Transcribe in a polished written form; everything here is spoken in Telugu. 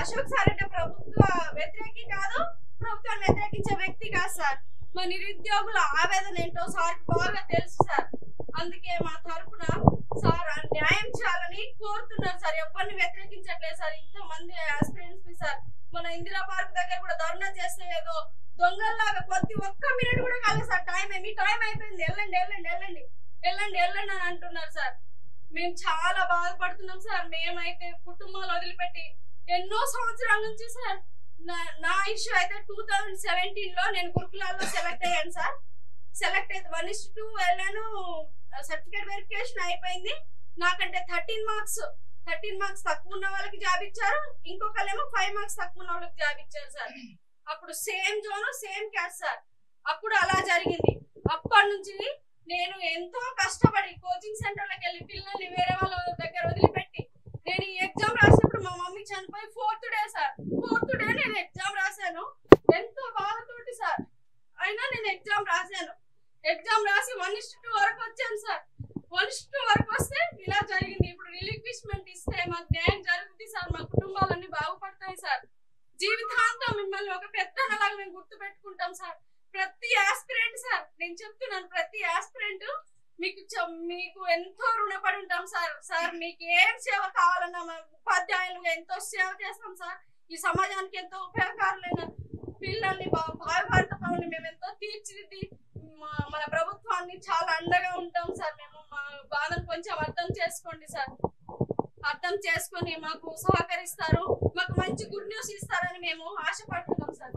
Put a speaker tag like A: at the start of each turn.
A: అశోక్ సార్ అంటే ప్రభుత్వ వ్యతిరేకి కాదు, ప్రభుత్వాన్ని వ్యతిరేకించే వ్యక్తి కాదు సార్. మా నిరుద్యోగుల ఆవేదన ఏంటో సార్కి బాగా తెలుసు సార్. అందుకే మా తరపున సార్ న్యాయం చేయాలని కోరుతున్నారు సార్. ఎవరిని వ్యతిరేకించట్లేదు సార్. ఇంతమంది ఆస్పిరెంట్స్ ని సార్ మన ఇందిరా పార్క్ దగ్గర కూడా ధర్నా చేస్తే ఏదో దొంగల్లాగా కొద్ది ఒక్క మినిట్ కూడా కాలేదు సార్. మీ టైం అయిపోయింది, వెళ్ళండి వెళ్ళండి వెళ్ళండి వెళ్ళండి వెళ్ళండి అని అంటున్నారు సార్. మేము చాలా బాధపడుతున్నాం సార్. మేమైతే కుటుంబాలు వదిలిపెట్టి ఎన్నో సంవత్సరాల నుంచి సార్ నా ఇష్యూ అయితే 2017లో నేను గురుకులాల్లో సెలెక్ట్ అయ్యాను సార్. సెలెక్ట్ అయితే 1:2 వెళ్ళాను. సర్టిఫికేట్ వెరిఫికేషన్ అయిపోయింది. నాకంటే 13 మార్క్స్ తక్కువ ఉన్న వాళ్ళకి జాబ్ ఇచ్చారు. ఇంకొకళ్ళేమో 5 మార్క్స్ తక్కువ ఉన్న వాళ్ళకి జాబ్ ఇచ్చారు సార్. అప్పుడు same zone same caste sir. అప్పుడు అలా జరిగింది. అప్పటి నుంచి నేను ఎంతో కష్టపడి కోచింగ్ సెంటర్లకు వెళ్ళి పిల్లల్ని వేరే వాళ్ళ దగ్గర వదిలిపెట్టి నేను ఈ ఎగ్జామ్ రాసినప్పుడు మా మమ్మీ చనిపోయి 4th day sir. 4th day నేను ఎగ్జామ్ రాశాను. ఎంతో బాధతోటి సార్. అయినా నేను ఎగ్జామ్ రాశాను. ఎగ్జామ్ రాసి 1:2 వరకు వచ్చాను సార్. 1:2 వరకు వస్తే ఇలా జరిగింది. ఇప్పుడు రిలీక్విష్మెంట్ ఇస్తే మాకు న్యాయం జరుగుతుంది సార్. మా కుటుంబాలన్నీ బాగుపడతాయి సార్. జీవితాంతం మిమ్మల్ని ఒక పెద్దలాగా మేము గుర్తు పెట్టుకుంటాం సార్. ప్రతి ఆస్పిరెంట్ సార్, నేను చెప్తున్నాను, ప్రతి ఆస్పిరెంట్ మీకు ఎంతో రుణపడి ఉంటాం సార్. సార్ మీకు ఏం సేవ కావాలన్నా ఉపాధ్యాయులుగా ఎంతో సేవ చేస్తాం సార్. ఈ సమాజానికి ఎంతో ఉపయోగకారులైన పిల్లల్ని భావిభారత పౌరుని మేము ఎంతో తీర్చిదిద్ది మన ప్రభుత్వాన్ని చాలా అండగా ఉంటాం సార్. మేము మా బాధను కొంచెం అర్థం చేసుకోండి సార్. అర్థం చేసుకొని మాకు సహకరిస్తారు, మాకు మంచి గుడ్ న్యూస్ ఇస్తారని మేము ఆశపడుతున్నాం సార్.